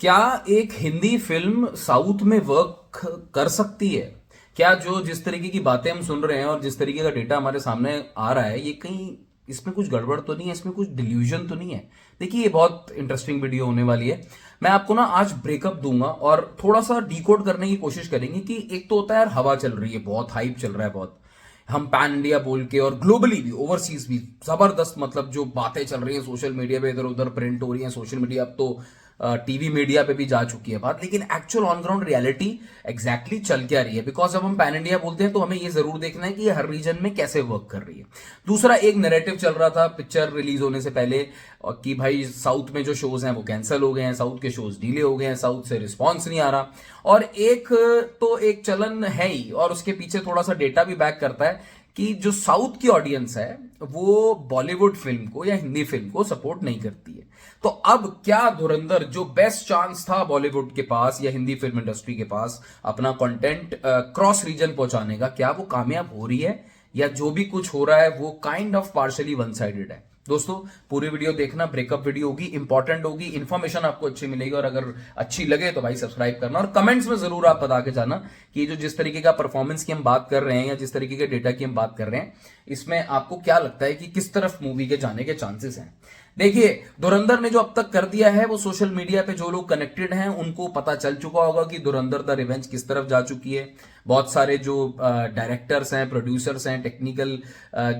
क्या एक Hindi film south में वर्क कर सकती है? क्या जो जिस तरीके की बातें हम सुन रहे हैं और जिस तरीके का डेटा हमारे सामने आ रहा है, ये कहीं इसमें कुछ गड़बड़ तो नहीं है, इसमें कुछ डिल्यूजन तो नहीं है? देखिए, ये बहुत इंटरेस्टिंग वीडियो होने वाली है। मैं आपको ना आज ब्रेकअप दूंगा और थोड़ा सा डिकोड करने की कोशिश करेंगे कि एक तो होता है यार, हवा चल रही है, बहुत हाइप चल रहा है, बहुत हम पैन इंडिया बोल के और ग्लोबली भी, ओवरसीज भी जबरदस्त, मतलब जो बातें चल रही हैं सोशल मीडिया पे, इधर उधर प्रिंट हो रही हैं, सोशल मीडिया अब तो टीवी मीडिया पे भी जा चुकी है बात, लेकिन actual on ground reality exactly चल क्या रही है? बिकॉज जब हम पैन इंडिया बोलते हैं तो हमें ये जरूर देखना है कि ये हर रीजन में कैसे वर्क कर रही है। दूसरा, एक नैरेटिव चल रहा था पिक्चर रिलीज होने से पहले और कि भाई साउथ में जो शोज हैं वो कैंसिल हो गए हैं, साउथ के शोज डिले हो गए हैं, साउथ से रिस्पॉन्स नहीं आ रहा। और एक तो एक चलन है ही, और उसके पीछे थोड़ा सा डेटा भी बैक करता है कि जो साउथ की ऑडियंस है वो बॉलीवुड फिल्म को या हिंदी फिल्म को सपोर्ट नहीं करती है। तो अब क्या धुरंधर, जो बेस्ट चांस था बॉलीवुड के पास या हिंदी फिल्म इंडस्ट्री के पास अपना कंटेंट क्रॉस रीजन पहुंचाने का, क्या वो कामयाब हो रही है या जो भी कुछ हो रहा है वो kind of partially one sided है? दोस्तों, पूरी वीडियो देखना, ब्रेकअप वीडियो होगी, इंपॉर्टेंट होगी, इन्फॉर्मेशन आपको अच्छी मिलेगी, और अगर अच्छी लगे तो भाई सब्सक्राइब करना और कमेंट्स में जरूर आप बता के जाना कि जो जिस तरीके का परफॉर्मेंस की हम बात कर रहे हैं या जिस तरीके के डेटा की हम बात कर रहे हैं, इसमें आपको क्या लगता है कि किस तरफ मूवी के जाने के चांसेस हैं। देखिए, धुरंधर ने जो अब तक कर दिया है वो सोशल मीडिया पे जो लोग कनेक्टेड हैं उनको पता चल चुका होगा कि धुरंधर द रिवेंज किस तरफ जा चुकी है। बहुत सारे जो डायरेक्टर्स हैं, प्रोड्यूसर्स हैं, टेक्निकल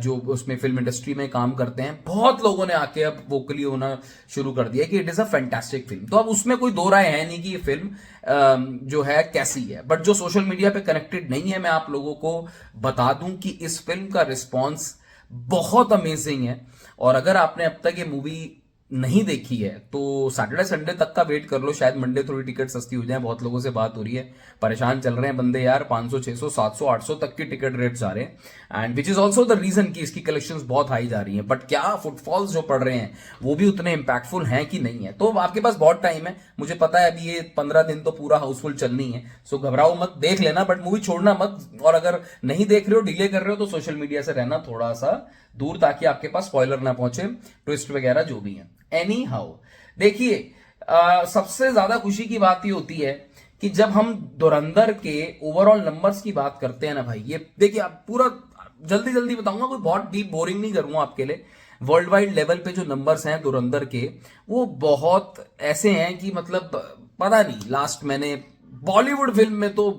जो उसमें फिल्म इंडस्ट्री में काम करते हैं, बहुत लोगों ने आके अब वोकली होना शुरू कर दिया कि it is a fantastic film. तो अब उसमें कोई दो राय है नहीं कि ये फिल्म जो है कैसी है। बट जो सोशल मीडिया पे कनेक्टेड नहीं है, मैं आप लोगों को बता दूं कि इस फिल्म का रिस्पॉन्स बहुत अमेजिंग है। और अगर आपने अब तक ये मूवी नहीं देखी है तो सैटरडे संडे तक का वेट कर लो, शायद मंडे थोड़ी टिकट सस्ती हो जाए। बहुत लोगों से बात हो रही है, परेशान चल रहे हैं बंदे यार, 500 600 700 800 तक की टिकट रेट्स आ रहे हैं, and which is also the reason कि इसकी कलेक्शंस बहुत हाई जा रही हैं। बट क्या फुटफॉल्स जो पड़ रहे हैं वो भी उतने इंपैक्टफुल हैं कि नहीं है? तो आपके पास बहुत टाइम है, मुझे पता है अभी ये 15 दिन तो पूरा हाउसफुल चलनी है, सो घबराओ मत, देख लेना बट मूवी छोड़ना मत। और अगर नहीं देख रहे हो, डिले कर रहे हो, तो सोशल मीडिया से रहना थोड़ा सा दूर, ताकि आपके पास स्पॉइलर ना पहुंचे, ट्विस्ट वगैरह जो भी है। एनी हाउ, देखिए, सबसे ज्यादा खुशी की बात ये होती है कि जब हम धुरंधर के ओवरऑल नंबर्स की बात करते हैं ना भाई, ये देखिए, आप पूरा जल्दी जल्दी बताऊंगा, कोई बहुत डीप बोरिंग नहीं करूंगा आपके लिए। वर्ल्ड वाइड लेवल पे जो नंबर्स हैं धुरंधर के, वो बहुत ऐसे हैं कि मतलब पता नहीं, लास्ट मैंने बॉलीवुड फिल्म में तो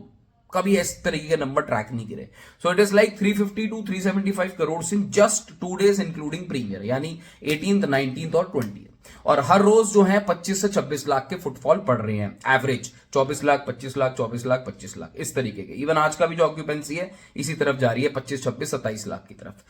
कभी इस तरीके के नंबर ट्रैक नहीं करे। So it is like 350 to 375 crore in just 2 days including premiere, यानी 18th 19th और 20th। और हर रोज जो है 25 से 26 लाख के फुटफॉल पड़ रहे हैं, एवरेज 24 लाख 25 लाख 24 लाख 25 लाख इस तरीके के। इवन आज का भी जो ऑक्यूपेंसी है इसी तरफ जा रही है, 25 26 27 लाख की तरफ।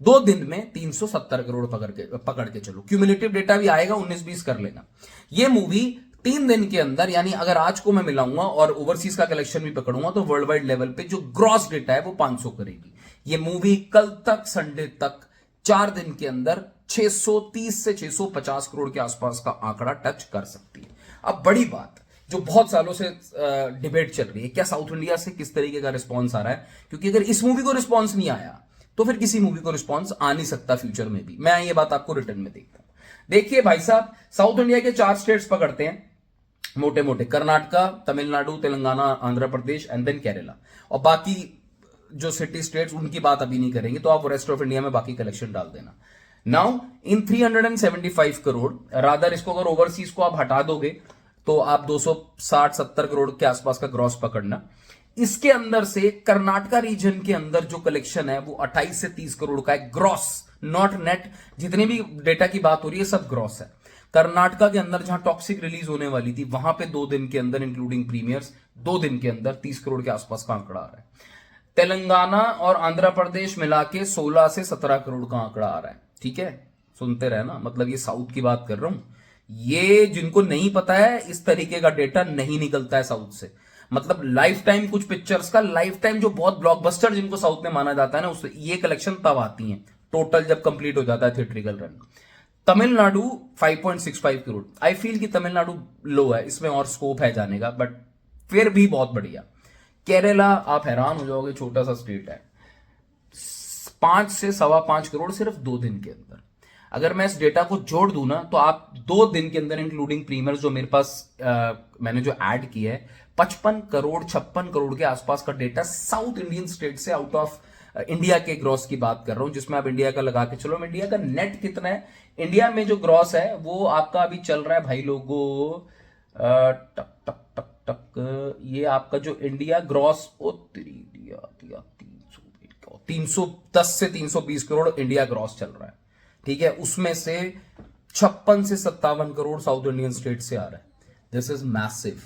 2 दिन में 370 करोड़ पकड़ के चलो, क्यूमुलेटिव डेटा भी आएगा, 19-20 कर लेना। ये मूवी 3 दिन के अंदर, यानी अगर आज को मैं मिलाऊंगा और ओवरसीज का कलेक्शन भी पकड़ूंगा, तो वर्ल्ड वाइड लेवल पे जो ग्रॉस डेटा है वो 500 करेगी। ये मूवी कल तक, संडे तक, 4 दिन के अंदर 630 से 650 करोड़ के आसपास का आंकड़ा टच कर सकती है। अब बड़ी बात जो बहुत सालों से डिबेट चल रही है, क्या साउथ इंडिया से किस तरीके का रिस्पॉन्स आ रहा है? क्योंकि अगर इस मूवी को रिस्पॉन्स नहीं आया तो फिर किसी मूवी को रिस्पॉन्स आ नहीं सकता फ्यूचर में भी। मैं ये बात आपको रिटर्न में देखता हूं। देखिए भाई साहब, साउथ इंडिया के 4 स्टेट्स पकड़ते हैं मोटे मोटे, कर्नाटका, तमिलनाडु, तेलंगाना, आंध्र प्रदेश एंड देन केरला। और बाकी जो सिटी स्टेट्स, उनकी बात अभी नहीं करेंगे, तो आप रेस्ट ऑफ इंडिया में बाकी कलेक्शन डाल देना। नाउ इन 375 करोड़, रादर इसको अगर ओवरसीज को आप हटा दोगे तो आप 260-70 करोड़ के आसपास का ग्रॉस पकड़ना। इसके अंदर से कर्नाटका रीजन के अंदर जो कलेक्शन है वो 28 से 30 करोड़ का है, ग्रॉस, नॉट नेट। जितनी भी डेटा की बात हो रही है सब ग्रॉस है। कर्नाटका के अंदर जहां टॉक्सिक रिलीज होने वाली थी, वहां पे 2 दिन के अंदर इंक्लूडिंग प्रीमियर्स 2 दिन के अंदर 30 करोड़ के आसपास का आंकड़ा आ रहा है। तेलंगाना और आंध्र प्रदेश मिला के 16 से 17 करोड़ का आंकड़ा आ रहा है। ठीक है, सुनते रहना, मतलब ये साउथ की बात कर रहा हूं। ये जिनको नहीं पता है, इस तरीके का डेटा नहीं निकलता है साउथ से। मतलब लाइफ टाइम कुछ पिक्चर्स का, लाइफ टाइम जो बहुत ब्लॉकबस्टर जिनको साउथ में माना जाता है ना, उससे ये कलेक्शन तब आती है टोटल जब कंप्लीट हो जाता है theatrical run. Tamil Nadu 5.65 crore. I feel कि तमिलनाडु लो है, इसमें और स्कोप है जाने का, बट फिर भी बहुत बढ़िया। केरला, आप हैरान हो जाओगे, छोटा सा स्टेट है, 5 से 5.25 करोड़ सिर्फ 2 दिन के अंदर। अगर मैं इस डेटा को जोड़ दूं ना, तो आप 2 दिन के अंदर इंक्लूडिंग प्रीमियर्स जो मेरे पास मैंने जो ऐड किया है, 55 करोड़ 56 करोड़ के आसपास का डेटा साउथ इंडियन स्टेट से आउट ऑफ इंडिया के ग्रॉस की बात कर रहा हूं, जिसमें आप इंडिया का लगा के चलो। इंडिया का नेट कितना है, इंडिया में जो ग्रॉस है वो आपका अभी चल रहा है भाई लोगों, टक टक टक टक, ये आपका जो इंडिया ग्रॉस, ओ दिया दिया 310 से 320 करोड़ इंडिया ग्रॉस चल रहा है, ठीक है। उसमें से 56 से 57 करोड़ साउथ इंडियन स्टेट से आ रहा है। This is massive.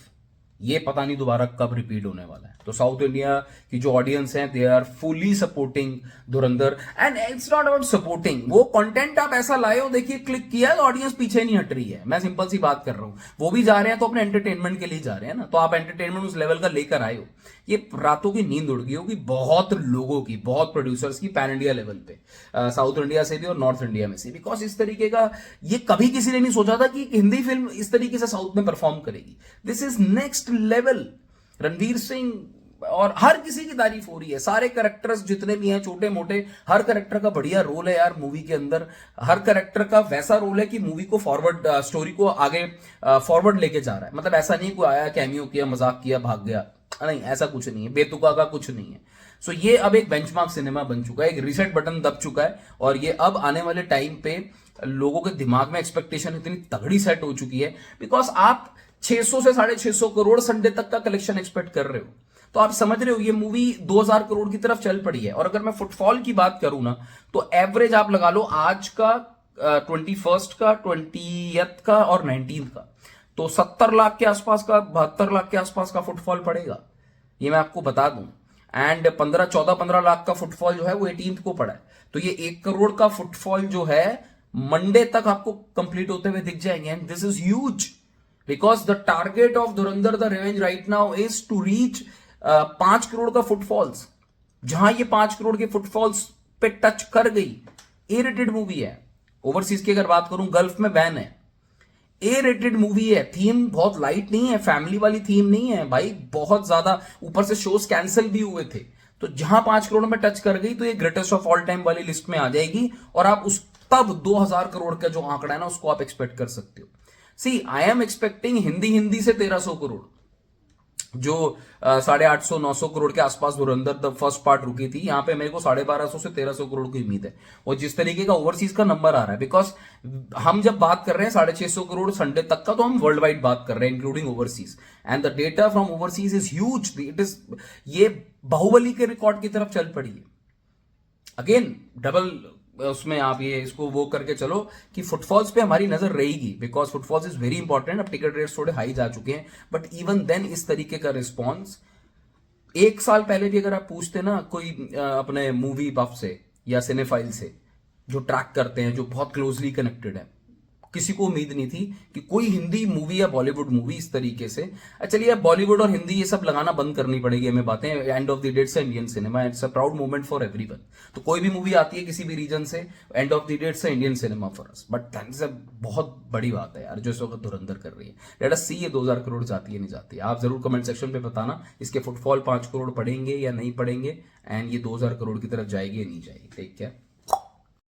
ये पता नहीं दोबारा कब रिपीट होने वाला है। तो साउथ इंडिया की जो ऑडियंस है, they are fully supporting Dhurandhar, and it's not about supporting, वो कंटेंट आप ऐसा लाए हो, देखिए क्लिक किया तो ऑडियंस पीछे नहीं हट रही है। मैं सिंपल सी बात कर रहा हूं, वो भी जा रहे हैं तो अपने एंटरटेनमेंट के लिए जा रहे हैं ना, तो आप एंटरटेनमेंट उस लेवल का लेकर आए हो। ये रातों की नींद उड़ गई होगी बहुत लोगों की, बहुत प्रोड्यूसर्स की, पैन इंडिया लेवल पे, साउथ इंडिया से भी और नॉर्थ इंडिया में से, बिकॉज इस तरीके का ये कभी किसी ने नहीं सोचा था कि हिंदी फिल्म इस तरीके से साउथ में परफॉर्म करेगी। This is next level. Ranveer Singh और हर किसी की तारीफ हो रही है, सारे कैरेक्टर्स जितने भी हैं छोटे मोटे, हर कैरेक्टर का बढ़िया रोल है यार मूवी के अंदर। हर कैरेक्टर का वैसा रोल है कि मूवी को फॉरवर्ड, स्टोरी को आगे फॉरवर्ड लेके जा रहा है। मतलब ऐसा नहीं कोई आया कैमियो किया, मजाक किया, भाग गया, नहीं, ऐसा कुछ नहीं है, बेतुका का कुछ नहीं है। सो ये अब एक बेंचमार्क सिनेमा बन चुका है, एक रीसेट बटन दब चुका है, और ये अब आने वाले टाइम पे लोगों के दिमाग में एक्सपेक्टेशन इतनी तगड़ी सेट हो चुकी है, बिकॉज आप 600 से 650 करोड़ संडे तक का कलेक्शन एक्सपेक्ट कर रहे हो, तो आप समझ रहे हो ये मूवी 2000 करोड़ की तरफ चल पड़ी है। और अगर मैं फुटफॉल की बात करूं ना, तो एवरेज आप लगा लो आज का, 21st का, 20th का और 19th का, तो 70 लाख के आसपास का, 72 लाख के आसपास का फुटफॉल पड़ेगा, ये मैं आपको बता दूं। एंड 15 लाख का फुटफॉल जो है वो 18th को पड़ा है। तो ये 1 करोड़ का फुटफॉल जो है मंडे तक आपको कंप्लीट होते हुए दिख जाएंगे, and this is huge, because the target of Dhurandhar the revenge right now is to reach 5 crore का फुटफॉल्स। जहां ये 5 करोड़ के फुटफॉल्स पे टच कर गई, ए रेटेड मूवी है। ओवरसीज की अगर बात करूं, गल्फ में बैन है, ए रेटेड मूवी है, थीम बहुत लाइट नहीं है, फैमिली वाली थीम नहीं है भाई, बहुत ज्यादा, ऊपर से शोज कैंसिल भी हुए थे। तो जहां 5 करोड़ में टच कर गई, तो ये ग्रेटेस्ट ऑफ ऑल टाइम वाली लिस्ट में आ जाएगी, और आप उस तब 2000 करोड़ का जो आंकड़ा है ना, उसको आप एक्सपेक्ट कर सकते हो। सी आई एम एक्सपेक्टिंग हिंदी से 1300 करोड़, जो 850 900 करोड़ के आसपास धुरंधर द फर्स्ट पार्ट रुकी थी, यहां पे मेरे को 1250 से 1300 करोड़ की उम्मीद है। और जिस तरीके का ओवरसीज का नंबर आ रहा है, बिकॉज हम जब बात कर रहे हैं 650 करोड़ संडे तक का, तो हम वर्ल्ड वाइड बात कर रहे हैं including overseas, and the data from overseas is huge. It is, ये बाहुबली के रिकॉर्ड की तरफ चल पड़ी है। अगेन डबल उसमें आप ये इसको वो करके चलो कि फुटफॉल्स पे हमारी नजर रहेगी, because footfalls is very important. अब टिकट रेट्स थोड़े हाई जा चुके हैं, बट इवन देन इस तरीके का रिस्पॉन्स, 1 साल पहले भी अगर आप पूछते ना कोई अपने मूवी बफ से या सिनेफाइल से, जो ट्रैक करते हैं, जो बहुत क्लोजली कनेक्टेड है, किसी को उम्मीद नहीं थी कि कोई हिंदी मूवी या बॉलीवुड मूवी इस तरीके से, चलिए अब बॉलीवुड और हिंदी ये सब लगाना बंद करनी पड़ेगी हमें बातें, एंड ऑफ द डेट से Indian cinema, it's a proud moment for everyone. तो कोई भी मूवी आती है किसी भी रीजन से, एंड ऑफ द डेट से Indian cinema for us, but that is a बहुत बड़ी बात है यार जो इस वक्त धुरंधर कर रही है। लेट अस सी ये 2000 करोड़ जाती है नहीं जाती है। आप जरूर कमेंट सेक्शन पे बताना इसके फुटफॉल 5 करोड़ पड़ेंगे या नहीं पड़ेंगे, एंड ये 2000 करोड़ की तरफ जाएगी या नहीं जाएगी। Take care.